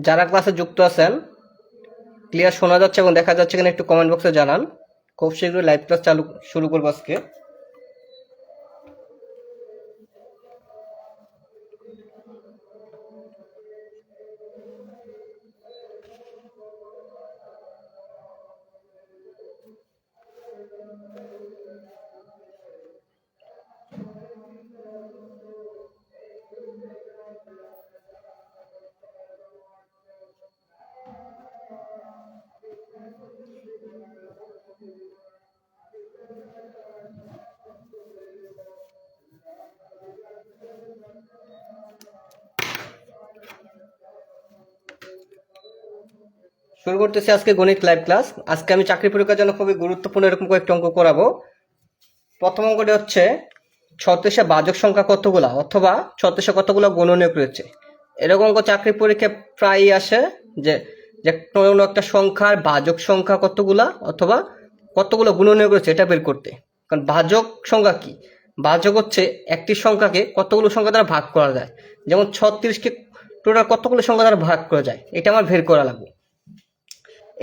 যারা ক্লাসে যুক্ত আছেন, ক্লিয়ার শোনা যাচ্ছে এবং দেখা যাচ্ছে কিনা একটু কমেন্ট বক্সে জানান। খুব শীঘ্রই লাইভ ক্লাস শুরু করবো আজকে। শুরু করতেছি আজকে গণিত লাইভ ক্লাস। আজকে আমি চাকরি পরীক্ষার জন্য খুবই গুরুত্বপূর্ণ এরকম কয়েকটি অঙ্ক করাবো। প্রথম অঙ্কটি হচ্ছে 36 বাজক সংখ্যা কতগুলা, অথবা 36 কতগুলো গুণনীয়ক রয়েছে। এরকম অঙ্ক চাকরি পরীক্ষায় প্রায়ই আসে, যে কোনো একটা সংখ্যার বাজক সংখ্যা কতগুলা অথবা কতগুলো গুণনীয়ক রয়েছে এটা বের করতে। কারণ বাজক সংখ্যা কি? বাজক হচ্ছে একটি সংখ্যাকে কতগুলো সংখ্যা দ্বারা ভাগ করা যায়। যেমন 36কে টোটাল কতগুলো সংখ্যা দ্বারা ভাগ করা যায়, এটা আমার বের করা লাগবে।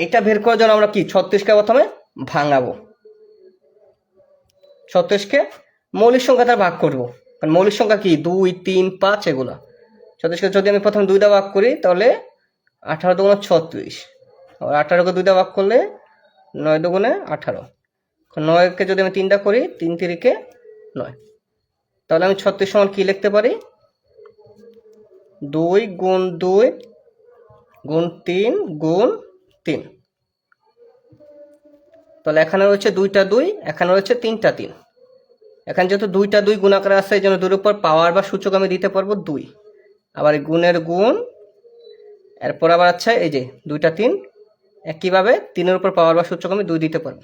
এটা বের করার জন্য আমরা কি 36কে প্রথমে ভাঙাবো, 36কে মৌলিক সংখ্যা দ্বারা ভাগ করব। কারণ মৌলিক সংখ্যা কি 2, 3, 5 এগুলা। 36কে যদি আমি প্রথমে 2 দ্বারা ভাগ করি তাহলে 18 দুগুণে 36, আর 18কে 2 দ্বারা ভাগ করলে 9 দুগুণে 18। 9কে যদি আমি 3 দ্বারা করি 3 3কে 9। তাহলে আমি 36 সমান কি লিখতে পারি? 2 গুণ 2 গুণ 3 গুণ 3। তাহলে এখানে রয়েছে 2টা 2, এখানে রয়েছে 3টা 3। এখানে যেহেতু 2টা 2 গুণ আকারে আছে, এই জন্য 2 এর উপর পাওয়ার বা সূচক আমি দিতে পারবো 2। আবার গুণের গুণ, এরপর আবার আছে এই যে 2টা 3, একইভাবে 3 এর উপর পাওয়ার বা সূচক আমি 2 দিতে পারবো।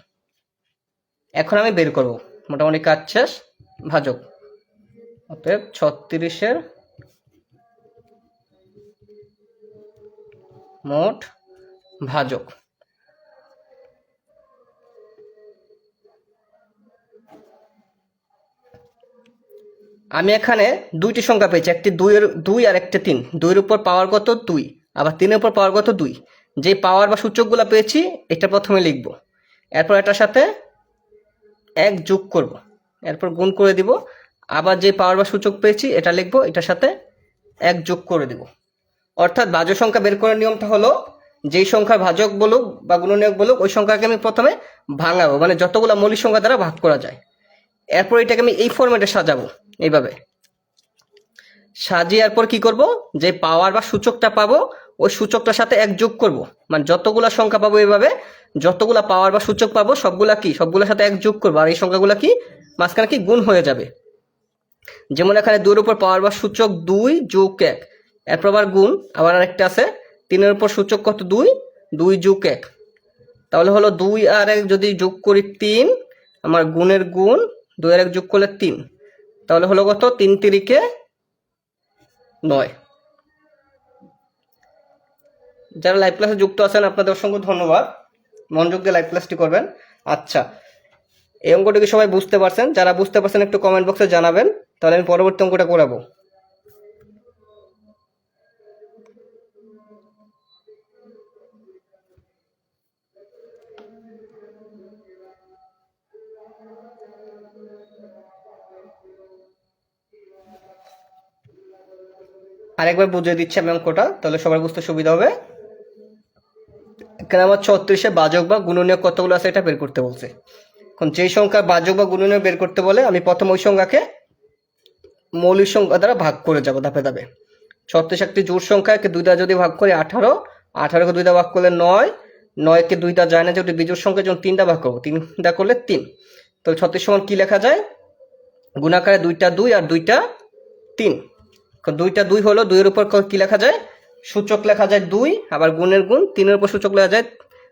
এখন আমি বের করব মোটামুটি কাজ শেষ, ভাজক। অতএব 36-এর মোট ভাজক। আমি এখানে দুইটি সংখ্যা পেয়েছি, একটি 2 আর একটা 3। 2 এর উপর পাওয়ার কত? 2। আবার 3 এর উপর পাওয়ার কত? 2। যে পাওয়ার বা সূচকগুলো পেয়েছি এটা প্রথমে লিখব, এরপর এটার সাথে 1 যোগ করব, এরপর গুণ করে দিব। আবার যে পাওয়ার বা সূচক পেয়েছি এটা লিখব, এটার সাথে 1 যোগ করে দিব। অর্থাৎ ভাজক সংখ্যা বের করার নিয়মটা হলো, যেই সংখ্যার ভাজক বলুক বা গুণনীয়ক বলুক ওই সংখ্যাকে আমি প্রথমে ভাঙাবো, মানে যতগুলো মৌলিক সংখ্যা দ্বারা ভাগ করা যায়। এরপর এটাকে আমি এই ফরম্যাটে সাজাবো, এইভাবে সাজিয়ে এরপর কি করব, যে পাওয়ার বা সূচকটা পাবো ওই সূচকটার সাথে 1 যোগ করব, মানে যতগুলা সংখ্যা পাবো এইভাবে যতগুলা পাওয়ার বা সূচক পাবো সবগুলোর সাথে 1 যোগ করবো, আর এই সংখ্যাগুলা কি মাঝখানে কি গুণ হয়ে যাবে। যেমন এখানে 2 এর উপর পাওয়ার বা সূচক 2 যোগ 1, এরপর আবার গুণ, আবার আরেকটা আছে 3 এর উপর সূচক কত 2, 2 যোগ 1, তাহলে হলো 2 আর 1 যদি যোগ করি 3, আমার গুণের গুণ 2 আর 1 যোগ করলে 3, তাহলে হলো কত 3 তিরিকে 9। যারা লাইভ ক্লাসে যুক্ত আছেন আপনাদের অসংখ্য ধন্যবাদ, মনোযোগ দিয়ে লাইভ ক্লাসটি করবেন। আচ্ছা, এই অঙ্কটি কি সবাই বুঝতে পারছেন? যারা বুঝতে পারছেন একটু কমেন্ট বক্সে জানাবেন, তাহলে আমি পরবর্তী অঙ্কটা করাবো। আরেকবার বুঝিয়ে দিচ্ছি আমি অঙ্কটা, তাহলে সবার বুঝতে সুবিধা হবে। এখানে আমার 36-এ বাজক বা গুণনীয়ক কতগুলো আছে এটা বের করতে বলছে। এখন যেই সংখ্যা বাজক বা গুণনীয়ক বের করতে বলে আমি প্রথম ওই সংখ্যাকে মৌলিক সংখ্যা দ্বারা ভাগ করে যাব ধাপে ধাপে। 36 একটি জোড় সংখ্যা, একে 2 দ্বারা যদি ভাগ করি 18, 18কে 2 দ্বারা ভাগ করলে 9, 9কে 2 দ্বারা যায় না যেহেতু বিজোড় সংখ্যা, যখন 3 দ্বারা ভাগ করবো 3 দ্বারা করলে 3, তো 36 সমান কি লেখা যায়? গুণাকারে 2টা 2 আর 2টা 3, 2টা 2 হলো 2 এর উপর কি লেখা যায়? সূচক লেখা যায় 2, আবার গুণের গুণ 3 এর উপর সূচক লেখা যায়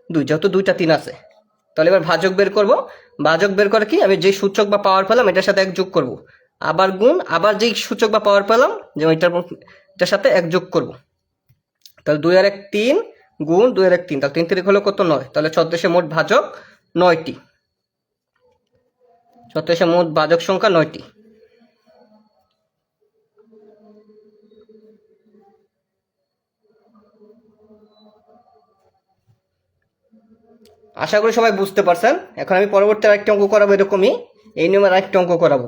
2, যেহেতু 2টা 3 আছে। তাহলে এবার ভাজক বের করব। ভাজক বের করে কি আমি যে সূচক বা পাওয়ার পেলাম এটার সাথে 1 যোগ করব, আবার গুণ, আবার যেই সূচক বা পাওয়ার পেলাম যেমন এটার সাথে 1 যোগ করব, তাহলে 2 আর 1 3 গুণ 2 আর 1 3, তাহলে 3 3 হলো কত 9, তাহলে 36-এ মোট ভাজক 9টি। 36-এ মোট ভাজক সংখ্যা 9টি। আশা করি সবাই বুঝতে পারছেন। এখন আমি পরবর্তী আরেকটা অঙ্ক করাবো এরকমই, এই নিয়মের আরেকটা অঙ্ক করাবো।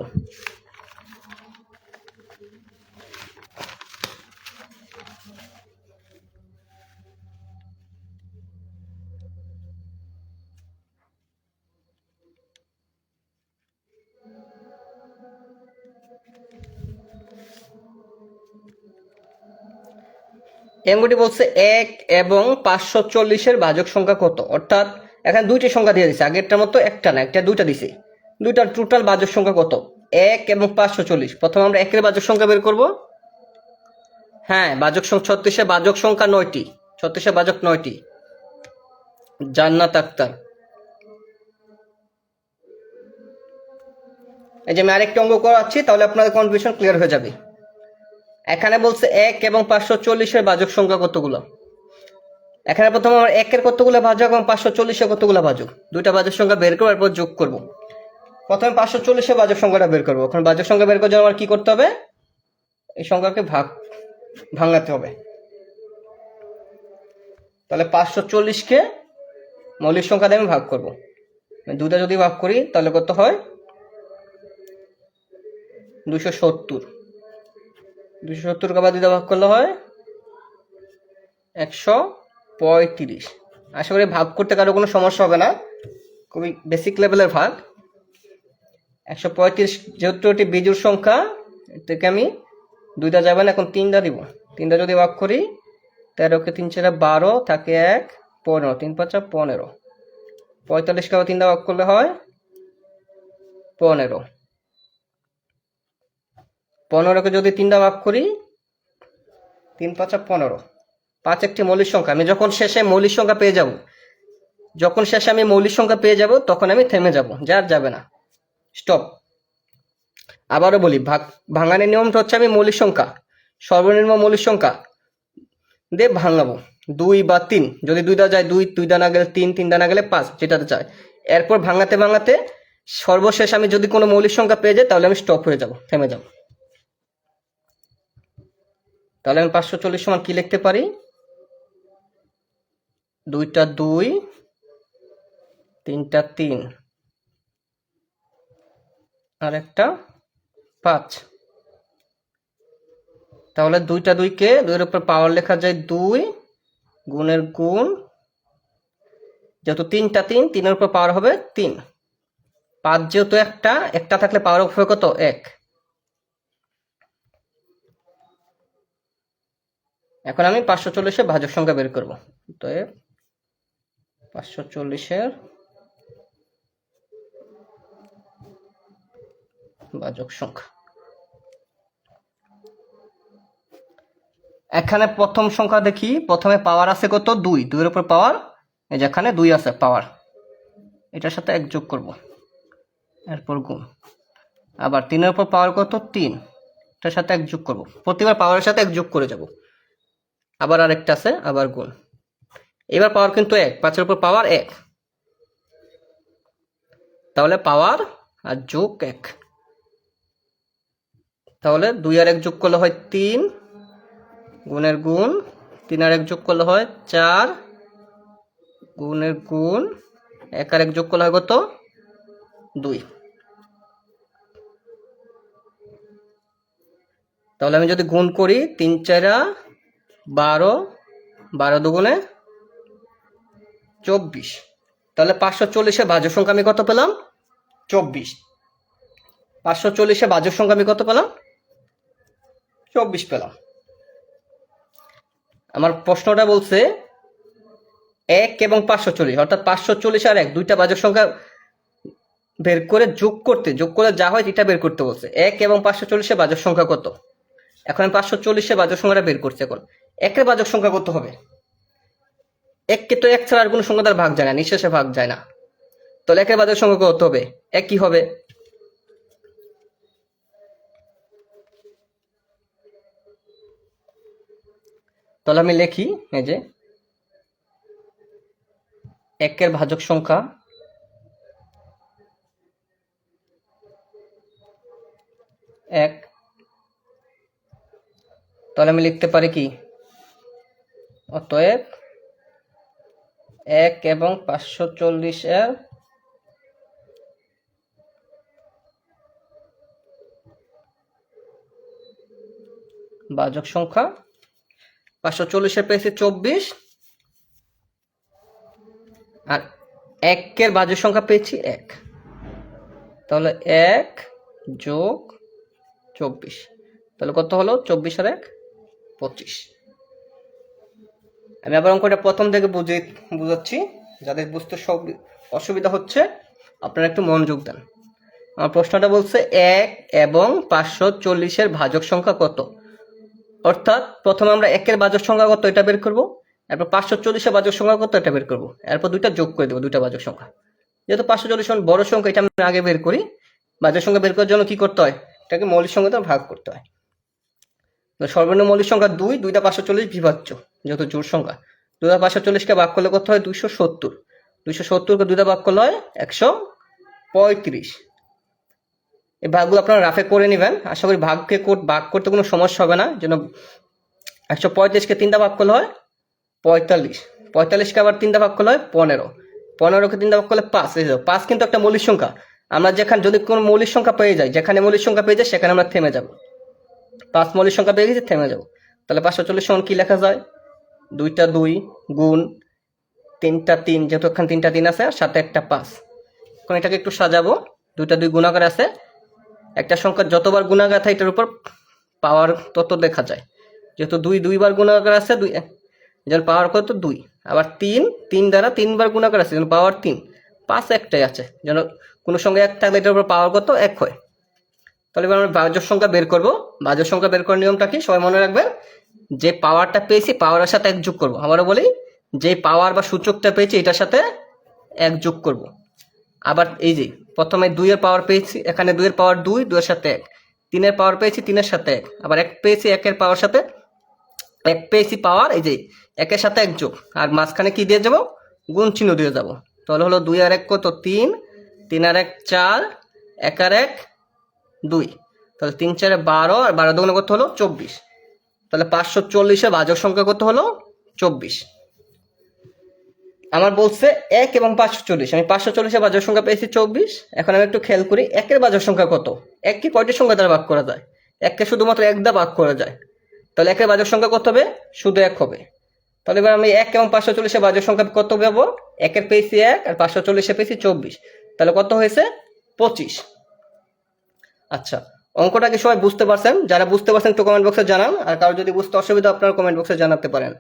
অঙ্কটি বলছে 1 এবং 540-এর ভাজক সংখ্যা কত, অর্থাৎ এখানে দুইটি সংখ্যা দিয়ে দিছে, আগেরটার মতো একটা না, একটা দুইটা দিছে, দুইটার টোটাল ভাজক সংখ্যা কত? 1 এবং 540। প্রথমে আমরা 1 এর ভাজক সংখ্যা বের করব। হ্যাঁ, ভাজক সংখ্যা 36-এ ভাজক সংখ্যা 9টি, 36-এ ভাজক 9টি। জান্নাত আক্তার। এই যে আমি আরেকটা অঙ্ক করাচ্ছি, তাহলে আপনাদের কনফিউশন ক্লিয়ার হয়ে যাবে। এখানে বলছে 1 এবং 540-এর ভাজক সংখ্যা কতগুলো। এখানে প্রথমে আমরা 1 এর কতগুলো ভাজক এবং 540-এর কতগুলো ভাজক, দুইটা ভাজক সংখ্যা বের করব, এরপর যোগ করব। প্রথমে 540-এর ভাজক সংখ্যাটা বের করব। এখন ভাজক সংখ্যা বের করার জন্য আমার কি করতে হবে? এই সংখ্যাকে ভাঙাতে হবে। তাহলে 540-কে মৌলিক সংখ্যা দিয়ে আমি ভাগ করব। দুটা যদি ভাগ করি তাহলে কত হয়? 270। 270-কে আবার দুটা ভাগ করলে হয় 135। আশা করি ভাগ করতে কারো কোনো সমস্যা হবে না, খুবই বেসিক লেভেলের ভাগ। 135 যেহেতু এটি বিজোড় সংখ্যা, এটাকে আমি দুইটা যাবে না, এখন 3টা দিব। 3টা যদি ভাগ করি 13-কে 3 4 12 থাকে 1 15, 3 5 15। 45-কে আবার 3টা ভাগ করলে হয় 15। 15-কে যদি 3টা ভাগ করি 3 5 15। 5 একটি মৌলিক সংখ্যা। আমি যখন শেষে মৌলিক সংখ্যা পেয়ে যাব তখন আমি থেমে যাব, যার যাবে না, স্টপ। আবারও বলি, ভাঙানোর নিয়মটা হচ্ছে আমি মৌলিক সংখ্যা, সর্বনিম্ন মৌলিক সংখ্যা দিয়ে ভাঙাবো। 2 বা 3, যদি 2 দা যায় 2, 2 দা না গেলে 3, 3 দা না গেলে 5, যেটাতে চাই। এরপর ভাঙাতে ভাঙাতে সর্বশেষ আমি যদি কোনো মৌলিক সংখ্যা পেয়ে যাই তাহলে আমি স্টপ হয়ে যাব, থেমে যাব। তাহলে আমি 540 সমান কি লিখতে পারি? 2টা 2, 3টা 3, আর একটা 5। তাহলে 2টা 2-কে 2 এর উপর পাওয়ার লেখা যায় 2, গুণের গুণ, যেহেতু 3টা 3, 3-এর উপর পাওয়ার হবে 3। 5 যেহেতু একটা থাকলে পাওয়ার হবে কত? 1। এখন আমি 540-এর ভাজক সংখ্যা বের করব। তো 540-এর ভাজক সংখ্যা, এখানে প্রথম সংখ্যা দেখি, প্রথমে পাওয়ার আছে কত 2, 2 এর উপর পাওয়ার, এই যে এখানে 2 আছে পাওয়ার, এটার সাথে 1 যোগ করব, এরপর গুণ। আবার 3 এর উপর পাওয়ার কত 3, এটার সাথে 1 যোগ করব, প্রতিবার পাওয়ারের সাথে 1 যোগ করে যাব। আবার আরেকটা আছে, আবার গুণ। এবার পাওয়ার কিন্তু 1, 5 এর উপর পাওয়ার 1, তাহলে পাওয়ার আর যোগ 1, তাহলে 2 আর 1 যোগ করলে হয় 3, গুণের গুণ, 3 আর 1 যোগ করলে হয় 4, গুণের গুণ, 1 আর 1 যোগ করলে হয় কত 2। তাহলে আমি যদি গুণ করি 3 4 12, 12 দুগুণে 24, তাহলে 540-এর ভাজক সংখ্যা আমি কত পেলাম 24। 540-এর ভাজক সংখ্যা আমি কত পেলাম 24 পেলাম। আমার প্রশ্নটা বলছে 1 এবং 540, অর্থাৎ 540 আর 1 দুইটা ভাজক সংখ্যা বের করে যোগ করলে যা হয় এটা বের করতে বলছে। 1 এবং 540-এর ভাজক সংখ্যা কত? এখন আমি 540-এর ভাজক সংখ্যাটা বের করছি। এখন 1-এর ভাজক সংখ্যা কত হবে? 1-কে তো 1 ছাড়া আর কোনো সংখ্যা দ্বারা ভাগ যায় না, নিঃশেষে ভাগ যায় না। তাহলে 1-এর ভাজক সংখ্যা কত হবে? 1 কি হবে? তাহলে আমি লিখি, এই যে 1-এর ভাজক সংখ্যা 1, তাহলে আমি লিখতে পারি কি, অতএব 1 এবং 540-এর ভাজক সংখ্যা, 540-এর পেয়েছি 24, আর 1-এর ভাজক সংখ্যা পেয়েছি 1, তাহলে 1 যোগ 24, তাহলে কত হলো 24 আর 1 25। আমি আবার অঙ্কটা প্রথম থেকে বুঝাচ্ছি, যাদের বুঝতে অসুবিধা হচ্ছে আপনারা একটু মনোযোগ দেন। আমার প্রশ্নটা বলছে 1 এবং 540-এর ভাজক সংখ্যা কত, অর্থাৎ প্রথমে আমরা 1-এর ভাজক সংখ্যা কত এটা বের করব, এরপর 540-এর ভাজক সংখ্যা কত এটা বের করব, এরপর দুইটা যোগ করে দেবো, দুইটা ভাজক সংখ্যা। যেহেতু 540 বড় সংখ্যা, এটা আমরা আগে বের করি। ভাজক সংখ্যা বের করার জন্য কি করতে হয়, এটাকে মৌলিক সংখ্যাতে ভাগ করতে হয়। সর্বনিম্ন মৌলিক সংখ্যা 2, 2টা 540 বিভাজ্য, যেহেতু জোড় সংখ্যা। 2টা 540-কে ভাগ করলে কত হয় 270, 270-কে 2টা ভাগ করলে হয় 135। এই ভাগগুলো আপনারা রাফে করে নেবেন, আশা করি ভাগ করতে কোনো সমস্যা হবে না। যেন 135-কে 3টা ভাগ করলে হয় 45, 45-কে আবার 3টা ভাগ করলে হয় 15, 15-কে 3টা ভাগ করলে 5। 5 কিন্তু একটা মৌলিক সংখ্যা। আমরা যেখানে যদি কোনো মৌলিক সংখ্যা পেয়ে যাই, যেখানে মৌলিক সংখ্যা পেয়ে যাই সেখানে আমরা থেমে যাব। 5 মৌলিক সংখ্যা পেয়ে গেছি, থেমে যাব। তাহলে 540 সমান কি লেখা যায়, 2টা 2 গুণ 3টা 3, যেহেতু এখানে 3টা 3 আছে, আর সাথে একটা 5। এখন এটাকে একটু সাজাবো, 2টা 2 গুণাকার আছে, একটা সংখ্যা যতবার গুণাকার থাকে এটার উপর পাওয়ার তত দেখা যায়। যেহেতু 2 2বার গুণাকার আছে, 2 যেন পাওয়ার কত 2, আবার 3 3 দ্বারা 3বার গুণাকার আছে, যেন পাওয়ার 3, 5 একটাই আছে, যেন কোনো সংখ্যা 1 থাকলে এটার উপর পাওয়ার কত 1 হয়। তাহলে এবার আমরা ভাজক সংখ্যা বের করব। ভাজক সংখ্যা বের করার নিয়মটা কি সবাই মনে রাখবেন, যে পাওয়ারটা পেয়েছি পাওয়ারের সাথে 1 যোগ করব। আমরা বলি যে পাওয়ার বা সূচকটা পেয়েছি এটার সাথে 1 যোগ করব। আবার এই যে প্রথমে 2 এর পাওয়ার পেয়েছি, এখানে 2 এর পাওয়ার 2, 2 এর সাথে 1, 3 এর পাওয়ার পেয়েছি 3 এর সাথে 1, আবার 1 পেয়েছি 1 এর পাওয়ার সাথে 1 পেয়েছি পাওয়ার, এই যে 1 এর সাথে 1 যোগ, আর মাঝখানে কি দিয়ে যাব, গুণ চিহ্ন দিয়ে যাব। তাহলে হলো 2 আর 1 কত 3, 3 আর 1 4, 1 আর 1 2, তাহলে 3 4 12, আর 12 দুগুণে কত হলো 24। তাহলে 540-এর ভাজক সংখ্যা কত হলো 24। আমার বলছে 1 এবং 540, আমি 540-এর ভাজক সংখ্যা পেয়েছি 24। এখন আমি একটু খেয়াল করি 1-এর ভাজক সংখ্যা কত। 1-কে কয়টি সংখ্যা দ্বারা ভাগ করা যায়, 1-কে শুধুমাত্র 1 দ্বারা ভাগ করা যায়। তাহলে 1-এর ভাজক সংখ্যা কত হবে, শুধু 1 হবে। তাহলে এবার আমি 1 এবং 540-এর ভাজক সংখ্যা কত পাবো, 1-এর পেয়েছি 1, আর 540-এ পেয়েছি 24, তাহলে কত হয়েছে 25। আচ্ছা, অঙ্কটা কি সবাই বুঝতে পারছেন? যারা বুঝতে পারছেন একটু কমেন্ট বক্সে জানান, আর কারো যদি বুঝতে অসুবিধা আপনারা কমেন্ট বক্সে জানাতে পারেন।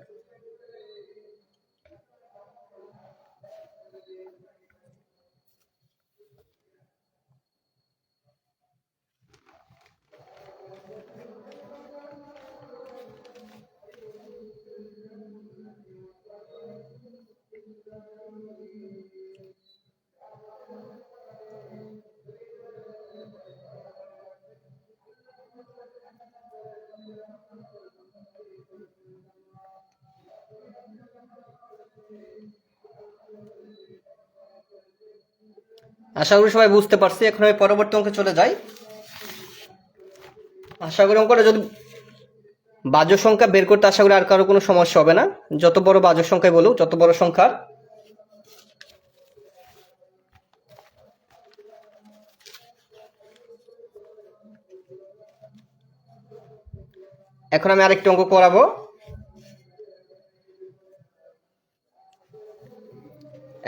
আশা করি সবাই বুঝতে পারছি। এখন আমি পরবর্তী অঙ্কে চলে যাই। আশা করি অঙ্কটা যদি বাজক সংখ্যা বের করতে আশা করি আর কারো কোনো সমস্যা হবে না। যত বড় বাজক সংখ্যাই বলুক, যত বড় সংখ্যা। এখন আমি আরেকটি অঙ্ক করাবো।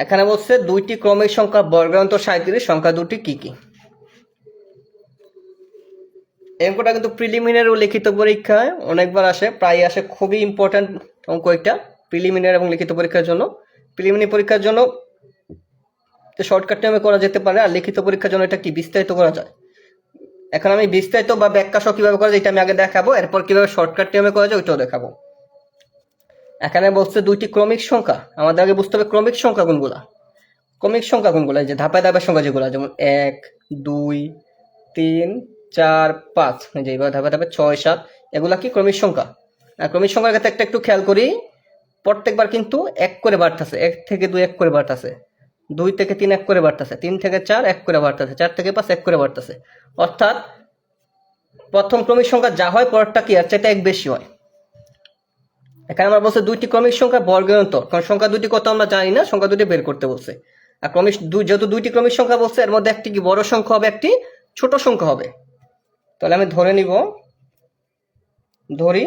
এখানে বলছে দুইটি ক্রমিক সংখ্যা বর্গান্তর 37 সংখ্যা দুটি কি কি। এই অঙ্কটা কিন্তু প্রিলিমিনারি ও লিখিত পরীক্ষায় অনেকবার আসে, প্রায় আসে। খুবই ইম্পর্টেন্ট অঙ্ক এটা প্রিলিমিনারি এবং লিখিত পরীক্ষার জন্য। প্রিলিমিনারি পরীক্ষার জন্য শর্টকাট নিয়মে করা যেতে পারে, আর লিখিত পরীক্ষার জন্য এটা কি বিস্তারিত করা যায়। এখন আমি বিস্তারিত বা ব্যাখ্যা সহ কিভাবে করা যায় এটা আমি আগে দেখাবো, এরপর কিভাবে শর্টকাট নিয়মে করা যায় ওইটাও দেখাবো। এখানে বলছে দুইটি ক্রমিক সংখ্যা, আমাদের আগে বুঝতে হবে ক্রমিক সংখ্যা কোনগুলা। ক্রমিক সংখ্যা কোনগুলা, এই যে ধাপে ধাপে সংখ্যা যেগুলো, যেমন 1 2 3 4 5, এই যে এইভাবে ধাপে ধাপে 6 7, এগুলা কি ক্রমিক সংখ্যা। আর ক্রমিক সংখ্যার ক্ষেত্রে একটা একটু খেয়াল করি, প্রত্যেকবার কিন্তু 1 করে বাড়তেছে। 1 থেকে 2 1 করে বাড়তেছে, 2 থেকে 3 1 করে বাড়তেছে, 3 থেকে 4 1 করে বাড়তেছে, 4 থেকে 5 1 করে বাড়তেছে। অর্থাৎ প্রথম ক্রমিক সংখ্যা যা হয় পরেরটা কি আর চাইতে 1 বেশি হয়। এখানে আমরা বলছে দুইটি ক্রমিক সংখ্যা বর্গের অন্তর, কারণ সংখ্যা দুটি কত আমরা জানি না, সংখ্যা দুটি বের করতে বলছে। আর ক্রমিক যেহেতু দুইটি ক্রমিক সংখ্যা বলছে, এর মধ্যে একটি কি বড় সংখ্যা হবে, একটি ছোট সংখ্যা হবে। তাহলে আমি ধরি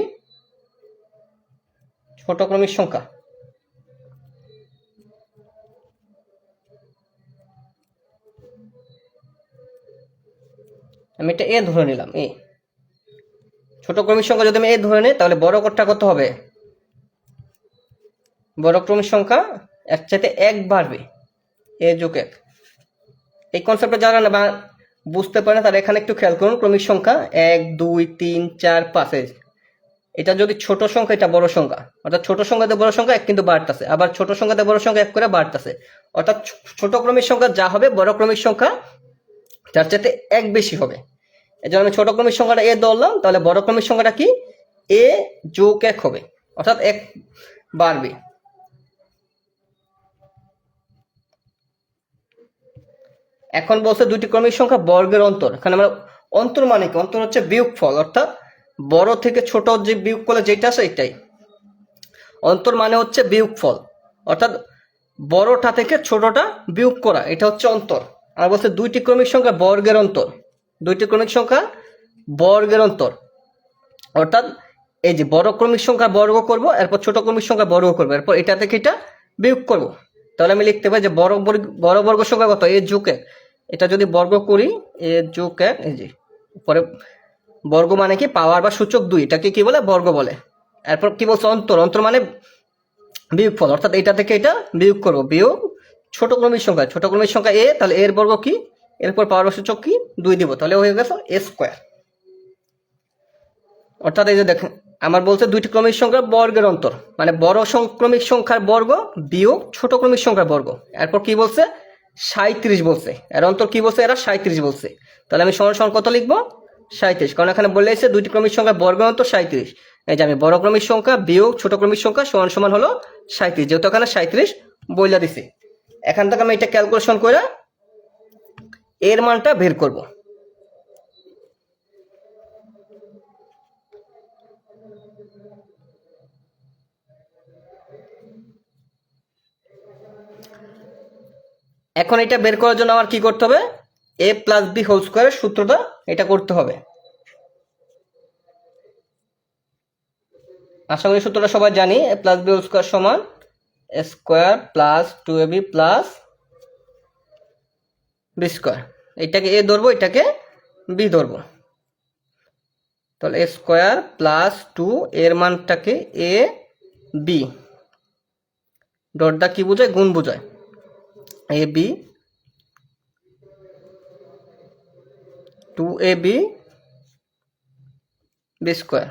ছোট ক্রমিক সংখ্যা। আমি এটা এ ধরে নিলাম, এ ছোট ক্রমিক সংখ্যা যদি আমি এ ধরে নিই, তাহলে বড় কোটটা কত হবে, বড় ক্রমিক সংখ্যা এর চাইতে 1 বাড়বে, এ যোগ 1। এই কনসেপ্টটা যারা না বা বুঝতে পারে না তারা এখানে একটু খেয়াল করুন। ক্রমিক সংখ্যা 1 2 3 4 5, এটা যদি ছোট সংখ্যা, এটা বড় সংখ্যা, অর্থাৎ ছোট সংখ্যাতে বড় সংখ্যা 1 কিন্তু বাড়তেছে, আবার ছোট সংখ্যাতে বড় সংখ্যা 1 করে বাড়তেছে। অর্থাৎ ছোট ক্রমিক সংখ্যা যা হবে বড় ক্রমিক সংখ্যা তার চাইতে 1 বেশি হবে। এই জন্য আমি ছোট ক্রমিক সংখ্যাটা এ ধরলাম, তাহলে বড় ক্রমিক সংখ্যাটা কি এ যোগ 1 হবে, অর্থাৎ 1 বাড়বে। এখন বলছে দুইটি ক্রমিক সংখ্যা বর্গের অন্তর। এখানে আমরা অন্তর মানে কি, অন্তর হচ্ছে বিয়োগফল, অর্থাৎ বড় থেকে ছোট যে বিয়োগ করলে যেটা আছে এটাই অন্তর। মানে হচ্ছে বিয়োগফল, অর্থাৎ বড়টা থেকে ছোটটা বিয়োগ করা, এটা হচ্ছে অন্তর। আর বলছে দুইটি ক্রমিক সংখ্যা বর্গের অন্তর, দুইটি ক্রমিক সংখ্যা বর্গের অন্তর, অর্থাৎ এই যে বড় ক্রমিক সংখ্যা বর্গ করব, এরপর ছোট ক্রমিক সংখ্যা বর্গ করবো, এরপর এটা থেকে এটা বিয়োগ করব। তাহলে আমি লিখতে পারি যে বড় বর্গ সংখ্যা কত, এ যোগ 1। এটা যদি বর্গ করি, এ যোগ 1, এই যে পরে বর্গ মানে কি পাওয়ার বা সূচক 2, এটাকে কি বলে, বর্গ বলে। এরপর কি বলছে অন্তর, অন্তর মানে বিয়োগফল, অর্থাৎ এটা থেকে এটা বিয়োগ করব, বিয়োগ ছোট ক্রমিক সংখ্যা, ছোট ক্রমিক সংখ্যা এ, তাহলে এর বর্গ কি, এরপর পাওয়ার বা সূচক কি 2 দিব, তাহলে হয়ে গেছে এ স্কোয়ার। অর্থাৎ এই যে দেখেন আমার বলছে দুইটি ক্রমিক সংখ্যার বর্গের অন্তর, মানে বড় ক্রমিক সংখ্যার বর্গ বিয়োগ ছোট ক্রমিক সংখ্যার বর্গ। এরপর কি বলছে 37 বলছে, এর অন্তর কি বলছে, এরা 37 বলছে। তাহলে আমি সমান সমান কত লিখবো, 37, কারণ এখানে বলে আছে দুইটি ক্রমিক সংখ্যার বর্গের অন্তর 37। এই যে আমি বড় ক্রমিক সংখ্যা বিয়োগ ছোট ক্রমিক সংখ্যা সমান সমান হলো 37, যেহেতু এখানে 37 বইলা দিছি। এখান থেকে আমি এটা ক্যালকুলেশন করে এর মানটা বের করব। এখন এটা বের করার জন্য আমার কি করতে হবে, a প্লাস বি হোল স্কোয়ারের সূত্রটা এটা করতে হবে। আশা করি সূত্রটা সবাই জানি, a plus B whole square সমান a square plus 2ab plus B square. এটাকে a ধরবো, এটাকে বি ধরবো। তাহলে এ স্কোয়ার প্লাস 2 এর মানটাকে এ বি ডট দা কি বোঝায়, গুণ বোঝায়, A B 2ab B square.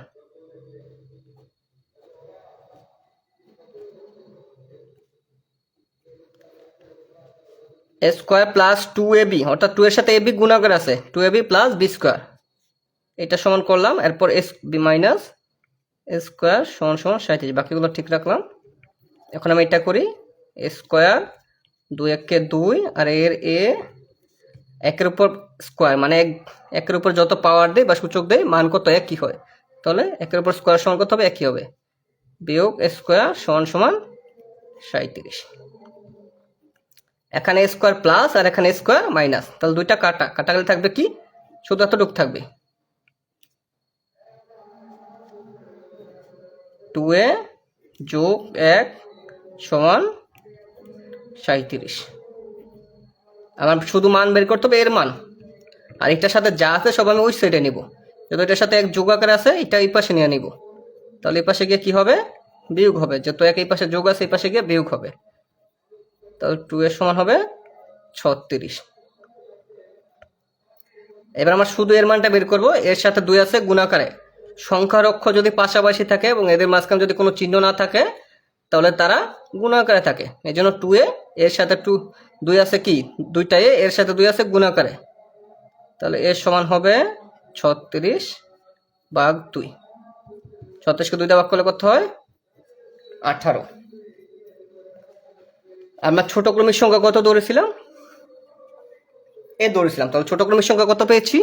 A square plus 2ab অর্থাৎ 2 এর সাথে ab গুণাকার আছে, 2ab প্লাস বি স্কোয়ার, এটা সমান করলাম। এরপর এস বি মাইনাস এ স্কোয়ার সমান সমান 37, বাকিগুলো ঠিক রাখলাম। এখন আমি এটা করি, এ স্কোয়ার 2 একে 2 আর এর এ একের উপর স্কোয়ার মানে একের উপর যত পাওয়ার দেয় বা সূচক দেয় মান কত একই হয়, তাহলে একের উপর স্কোয়ার সমান কত হবে, একই হবে, বিয়োগ এ স্কোয়ার সমান সমান 37। এখানে স্কোয়ার প্লাস আর এখানে স্কোয়ার মাইনাস, তাহলে দুইটা কাটা গেলে থাকবে কি, শুধু এতটুকু থাকবে, 2a যোগ 1 সমান 37। আমার শুধু মান বের করতে হবে, এর মান, আর এটার সাথে যা আছে সব আমি ওই সাইডে নিব, যেহেতু এটার সাথে এক যোগ আকারে আছে এটা এই পাশে নিয়ে নিব, তাহলে এই পাশে গিয়ে কি হবে, বিয়োগ হবে, যেহেতু এক এই পাশে যোগ আছে এই পাশে গিয়ে বিয়োগ হবে, তাহলে 2 এর সমান হবে 36। এবার আমরা শুধু এর মানটা বের করব, এর সাথে 2 আছে গুণাকারে, সংখ্যার অক্ষ যদি পাশাপাশি থাকে এবং এদের মাঝখানে যদি কোনো চিহ্ন না থাকে তাহলে তারা গুণাকারে থাকে, এই জন্য 2a এর সাথে 2 আছে কি, দুইটা এ এর সাথে 2 আছে গুণাকারে, তাহলে এর সমান হবে 36 ভাগ 2, 36কে 2 দিয়ে ভাগ করলে কত হয় 18। আমরা ছোট ক্রমিক সংখ্যা কত ধরেছিলাম, এ ধরেছিলাম, তাহলে ছোট ক্রমিক সংখ্যা কত পেয়েছি,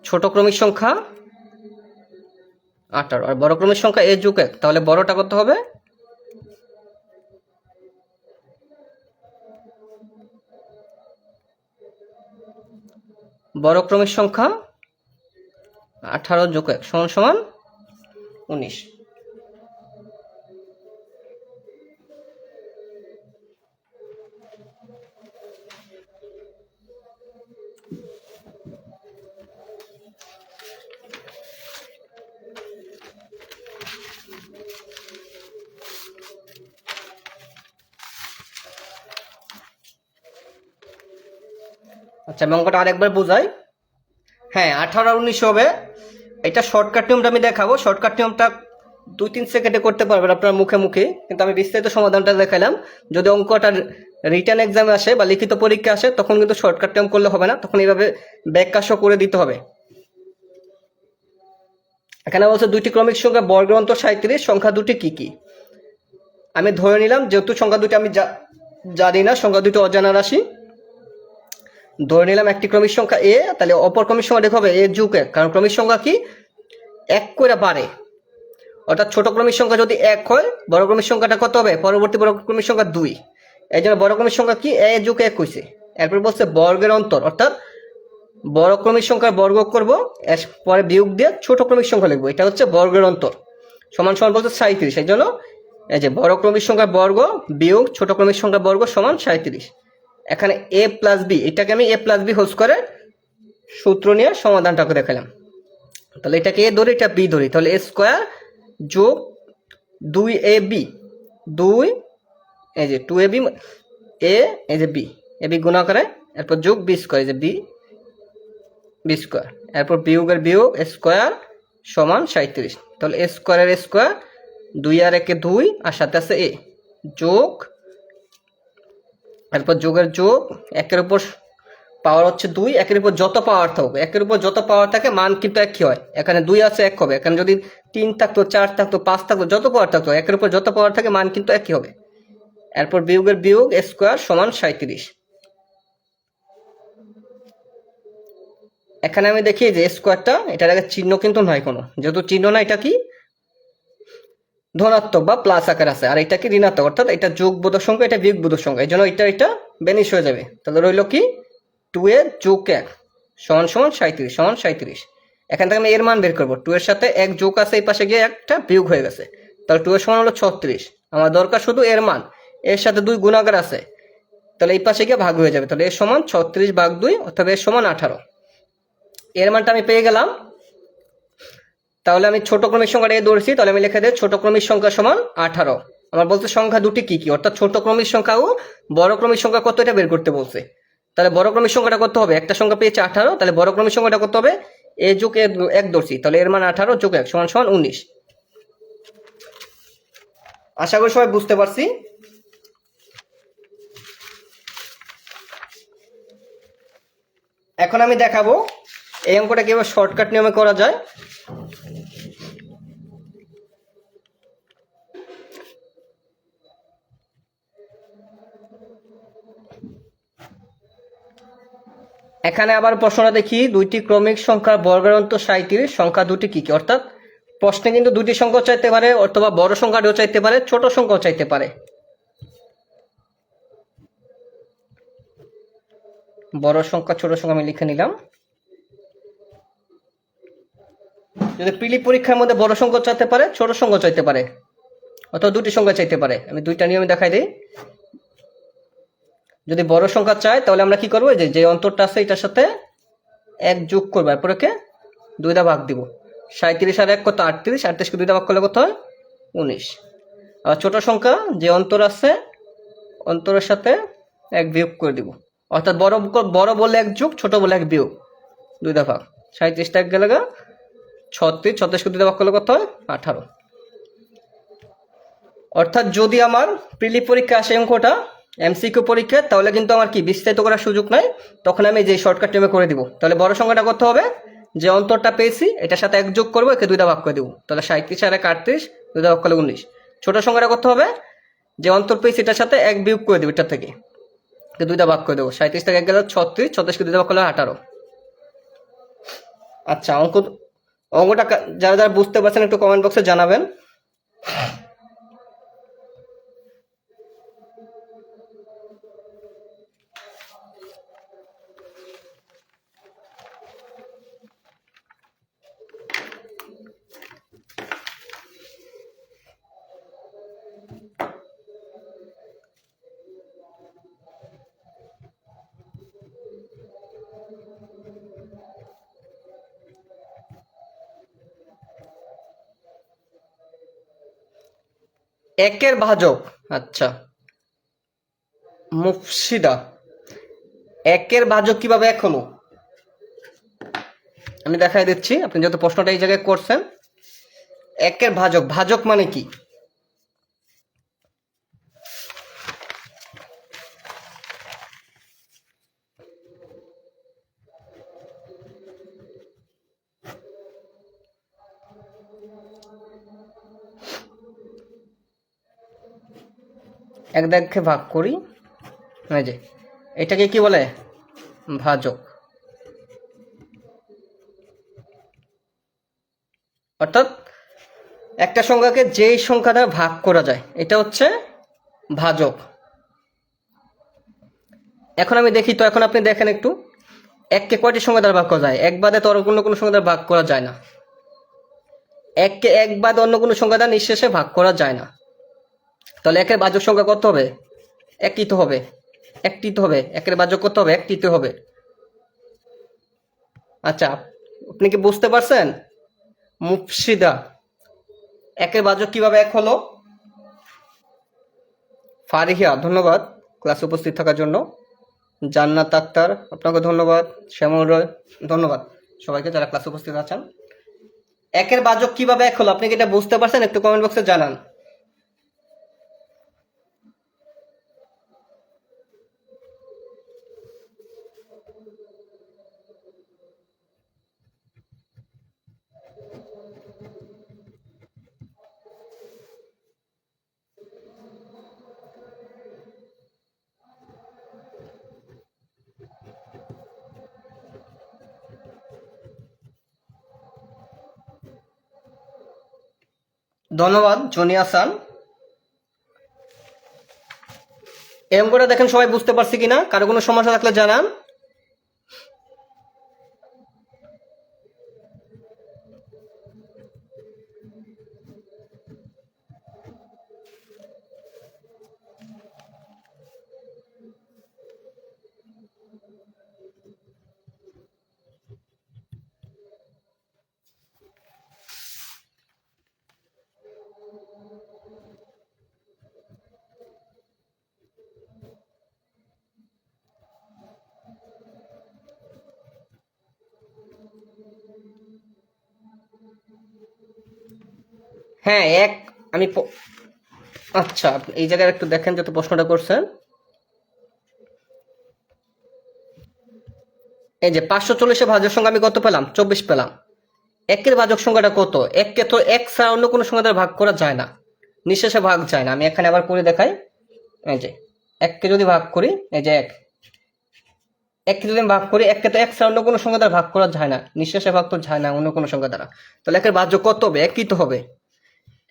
ছোট ক্রমিক সংখ্যা 18 আর বড় ক্রমিক সংখ্যা এ যোগ 1, তাহলে বড়টা কত হবে, বড় ক্রমিক সংখ্যা 18 যোগ 1 সমান সমান 19। আচ্ছা আমি অঙ্কটা আরেকবার বোঝাই, হ্যাঁ 18 আর 19 হবে, এটা শর্টকাট নিয়মটা আমি দেখাবো, শর্টকাট নিয়মটা 2-3 সেকেন্ডে করতে পারবেন আপনার মুখে মুখে, কিন্তু আমি বিস্তারিত সমাধানটা দেখাইলাম। যদি অঙ্কটা রিটার্ন এক্সামে আসে বা লিখিত পরীক্ষা আসে তখন কিন্তু শর্টকাট নিয়ম করলে হবে না, তখন এইভাবে ব্যাখ্যাসহ করে দিতে হবে। এখানে বলছে দুইটি ক্রমিক সংখ্যা বর্গের অন্তর 37, সংখ্যা দুটি কি কি, আমি ধরে নিলাম যেহেতু সংখ্যা দুটি আমি জানি না, সংখ্যা দুটি অজানা রাশি, ধরে নিলাম একটি ক্রমিক সংখ্যা এ, তাহলে অপর ক্রমিক সংখ্যা দেখো হবে এ যোগ 1, কারণ ক্রমিক সংখ্যা কি এক করে বাড়ে, অর্থাৎ ছোট ক্রমিক সংখ্যা যদি 1 হয় বড় ক্রমিক সংখ্যাটা কত হবে, পরবর্তী বড় ক্রমিক সংখ্যা 2, এই জন্য বড় ক্রমিক সংখ্যা কি এ যোগ 1 হয়েছে। এরপর বলছে বর্গের অন্তর, অর্থাৎ বড় ক্রমিক সংখ্যার বর্গ করব, পরে বিয়োগ দিয়ে ছোট ক্রমিক সংখ্যা লিখবো, এটা হচ্ছে বর্গের অন্তর, সমান সমান বলছে 37, এই জন্য এই যে বড় ক্রমিক সংখ্যার বর্গ বিয়োগ ছোট ক্রমিক সংখ্যার বর্গ সমান 37। এখানে a প্লাস বি, এটাকে আমি a প্লাস বি হোল স্কয়ারের সূত্র নিয়ে সমাধানটা করে দেখালাম, তাহলে এটাকে a ধরি এটা b ধরি, তাহলে a স্কয়ার যোগ 2ab 2 এই যে 2ab a এই যে b, ab গুণা করে এরপর যোগ b স্কয়ার, এই যে b স্কয়ার, এরপর বিয়োগের বিয়োগ a স্কয়ার সমান 37, তাহলে a স্কয়ারের a স্কয়ার 2 আর 1 2 আর সাথে আছে a যোগ, এরপর যোগের যোগ, একের উপর পাওয়ার হচ্ছে 2, একের উপর যত পাওয়ার থাকবে, একের উপর যত পাওয়ার থাকে মান কিন্তু একই হয়, এখানে 2 আছে 1 হবে, এখানে যদি 3 থাকতো 4 থাকতো 5 থাকতো যত পাওয়ার থাকতো একের উপর যত পাওয়ার থাকে মান কিন্তু একই হবে, এরপর বিয়োগের বিয়োগ a স্কয়ার সমান 37। এখানে আমি দেখি যে স্কয়ারটা এটার আগে চিহ্ন কিন্তু নয় কোনো, যেহেতু চিহ্ন না এটা কি ধনাত্মক বা প্লাস আকার আছে, আর এটা কি ঋণাত্মক, অর্থাৎ এটা যোগ বোধক সংখ্যা এটা বিয়োগ বোধক সংখ্যা, এই জন্য এটা বেনিশ হয়ে যাবে, তাহলে রইল কি 2 এর যোগ 1 সমান সমান 37 সমান 37। এখান থেকে আমি এর মান বের করবো, 2 এর সাথে 1 যোগ আছে এই পাশে গিয়ে একটা বিয়োগ হয়ে গেছে, তাহলে 2 এর সমান হলো 36, আমার দরকার শুধু এর মান, এর সাথে 2 গুণাকার আছে, তাহলে এই পাশে গিয়ে ভাগ হয়ে যাবে, তাহলে এর সমান 36 ভাগ 2 অথবা এর সমান 18। এর মানটা আমি পেয়ে গেলাম। তাহলে আমি ছোট ক্রমিক সংখ্যাটা ধরেছি, তাহলে আমি লিখে দিই ছোট ক্রমিক সংখ্যা সমান 18। আমার বলছে সংখ্যা দুটি কি কি, অর্থাৎ ছোট ক্রমিক সংখ্যা ও বড় ক্রমিক সংখ্যা কত এটা বের করতে বলছে। তাহলে বড় ক্রমিক সংখ্যাটা কত হবে, একটা সংখ্যা পেয়েছে 18, তাহলে বড় ক্রমিক সংখ্যাটা কত হবে, এ যোগ 1 ধরছি, তাহলে এর মান 18 যোগ 1 সমান সমান 19। আশা করি সবাই বুঝতে পারছি। এখন আমি দেখাবো এই অঙ্কটা কিভাবে শর্টকাট নিয়মে করা যায়। এখানে আবার প্রশ্নটা দেখি, দুইটি ক্রমিক সংখ্যার বর্গের অন্ত 37, সংখ্যা দুটি কি কি, অর্থাৎ প্রশ্নে কিন্তু দুটি সংখ্যা চাইতে পারে, অথবা বড় সংখ্যাটিও চাইতে পারে, ছোট সংখ্যাও চাইতে পারে। বড় সংখ্যা ছোট সংখ্যা আমি লিখে নিলাম। যদি প্রিলি পরীক্ষার মধ্যে বড় সংখ্যা চাইতে পারে, ছোট সংখ্যা চাইতে পারে, অথবা দুটি সংখ্যা চাইতে পারে। আমি দুইটা নিয়ম দেখাই দিই। যদি বড় সংখ্যা চায় তাহলে আমরা কি করবো, যে অন্তরটা আছে এটার সাথে 1 যোগ করবো, এরপরে 2 দা ভাগ দিব। 37 আর 1 কত, 38, 38কে 2 দা ভাগ করলে কত হয়, 19। আর ছোট সংখ্যা যে অন্তর আছে, অন্তরের সাথে 1 বিয়োগ করে দিব, অর্থাৎ বড় বলে 1 যোগ, ছোট বলে 1 বিয়োগ, 2 দা ভাগ। 37টা 1 গেলে 36, 36কে 2 দা ভাগ করলে কত হয়, 18। অর্থাৎ যদি আমার প্রিলি পরীক্ষা আসে অঙ্কটা এমসিকিউ পরীক্ষা, তাহলে কিন্তু আমার কি বিস্তারিত করার সুযোগ নাই, তখন আমি যে শর্টকাট নিয়মে করে দিব। তাহলে বড় সংখ্যাটা করতে হবে, যে অন্তরটা পেয়েছি এটার সাথে 1 যোগ করবো, একে 2 দা ভাগ করে দেবো, তাহলে 37 আর 1 38, 2 দা ভাগ করলে 19। ছোট সংখ্যাটা করতে হবে, যে অন্তর পেয়েছি এটার সাথে 1 বিয়োগ করে দেবো, এটার থেকে 2 দা ভাগ করে দেবো। 37 থেকে 1 গেল 36, 36কে 2 দা ভাগ করলে 18। আচ্ছা, অঙ্কটা যারা যারা বুঝতে পারছেন একটু কমেন্ট বক্সে জানাবেন। একের ভাজক, আচ্ছা মুফসিদা, একের ভাজক কিভাবে 1 হলো আমি দেখাই দিচ্ছি। আপনি যত প্রশ্নটা এই জায়গায় করছেন, একের ভাজক, ভাজক মানে কি, এক দেখে ভাগ করি, এই যে এটাকে কি বলে, ভাজক। অর্থাৎ একটা সংখ্যাকে যেই সংখ্যা দ্বারা ভাগ করা যায় এটা হচ্ছে ভাজক। এখন আমি দেখি তো, এখন আপনি দেখেন একটু, এককে কয়টি সংখ্যা দ্বারা ভাগ করা যায়, এক বাদে তো অন্য কোনো সংখ্যা দ্বারা ভাগ করা যায় না। এককে এক বাদে অন্য কোনো সংখ্যা দ্বারা নিঃশেষে ভাগ করা যায় না। তাহলে একের ভাজক সংখ্যা কত হবে, একটি তো হবে, একটি তো হবে, একের ভাজক কত হবে, একটি তো হবে। আচ্ছা, আপনি কি বুঝতে পারছেন মুফসিদা একের ভাজক কিভাবে 1 হলো। ফারিহা ধন্যবাদ ক্লাসে উপস্থিত থাকার জন্য। জান্নাত আক্তার আপনাকে ধন্যবাদ। শ্যামল রয় ধন্যবাদ সবাইকে যারা ক্লাসে উপস্থিত আছেন। একের ভাজক কিভাবে 1 হলো, আপনি কি এটা বুঝতে পারছেন, একটু কমেন্ট বক্সে জানান। ধন্যবাদ জনি আসান। এই অঙ্কটা দেখেন সবাই বুঝতে পারছি কিনা, কারো কোনো সমস্যা থাকলে জানান। হ্যাঁ এক আমি আচ্ছা এই জায়গায় একটু দেখেন যত প্রশ্নটা করছেন। এই যে 540 ভাজক সংখ্যা আমি কত পেলাম? 24 পেলাম। একের ভাজক সংখ্যাটা কত? এককে তো এক ছাড়া অন্য কোনো সংখ্যা দ্বারা ভাগ করা যায় না, নিঃশেষে ভাগ যায় না। আমি এখানে আবার করে দেখাই। এই যে এককে যদি ভাগ করি, এই যে এককে যদি ভাগ করি, এককে তো এক ছাড়া অন্য কোনো সংখ্যা দ্বারা ভাগ করা যায় না, নিঃশেষে ভাগ তো যায় না অন্য কোনো সংখ্যা দ্বারা। তাহলে একের ভাজ্য কত হবে? একই তো হবে,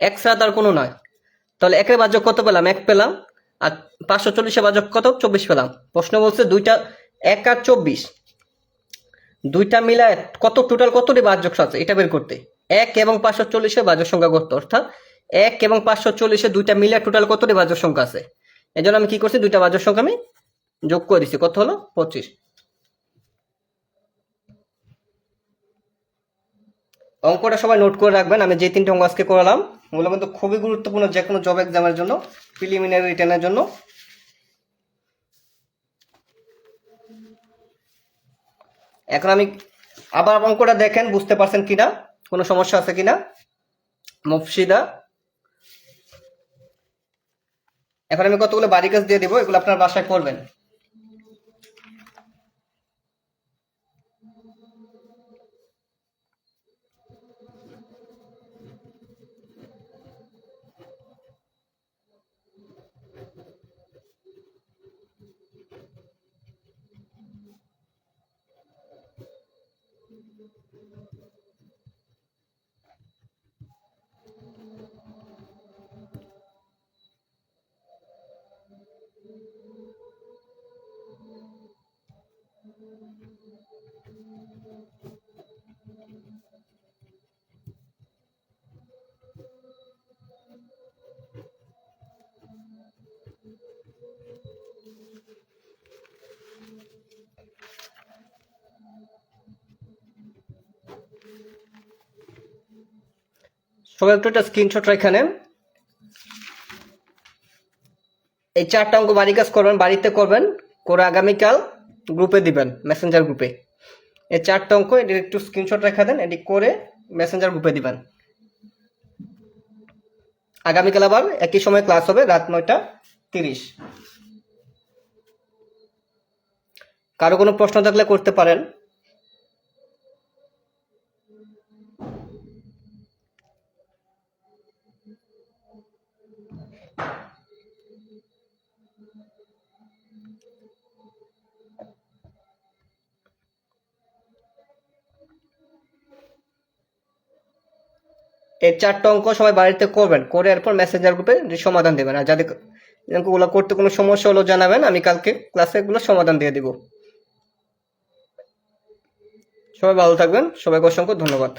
এক ছাড়া তার কোনো নয়। তাহলে একের ভাজ্য কত পেলাম? এক পেলাম। আর 540 ভাজক কত? 24 পেলাম। প্রশ্ন বলছে দুইটা, 1 আর 24 দুইটা মিলায় কত টোটাল কতটি ভাজ্য আছে এটা বের করতে। 1 এবং 540 ভাজক সংখ্যা করতে, অর্থাৎ 1 এবং 540 দুইটা মিলায় টোটাল কতটি ভাজক সংখ্যা আছে। এই জন্য আমি কি করছি, দুইটা ভাজক সংখ্যা আমি যোগ করে দিচ্ছি। কত হলো? 25। অঙ্কটা সবাই নোট করে রাখবেন। আমি যে 3টে অঙ্ক আজকে করালাম ওগুলো কিন্তু খুবই গুরুত্বপূর্ণ যে কোনো জব এক্সামের জন্য, প্রিলিমিনারি রিটেনের জন্য। এখন আমি আবার অঙ্কটা দেখেন বুঝতে পারছেন কিনা, কোনো সমস্যা আছে কিনা। মুফশিদা, এখন আমি কতগুলো বাড়ি কাজ দিয়ে দিব, এগুলো আপনার বাসায় করবেন। সবাই একটু একটা স্ক্রিনশট রেখে নেন। এই 4টা অঙ্ক বাড়ি কাজ করবেন, বাড়িতে করবেন, করে আগামীকাল গ্রুপে দিবেন, মেসেঞ্জার গ্রুপে। এই 4টা অঙ্ক এটির একটু স্ক্রিনশট রেখে দেন, এটি করে মেসেঞ্জার গ্রুপে দিবেন। আগামীকাল আবার একই সময় ক্লাস হবে, রাত 9টা 30। কারো কোনো প্রশ্ন থাকলে করতে পারেন। এই 4টা অঙ্ক সবাই বাড়িতে করবেন, করে এরপর মেসেঞ্জার গ্রুপে সমাধান দেবেন। আর যাদের অঙ্কগুলো করতে কোনো সমস্যা হলো জানাবেন, আমি কালকে ক্লাসে এগুলো সমাধান দিয়ে দিব। সবাই ভালো থাকবেন, সবাইকে অসংখ্য ধন্যবাদ।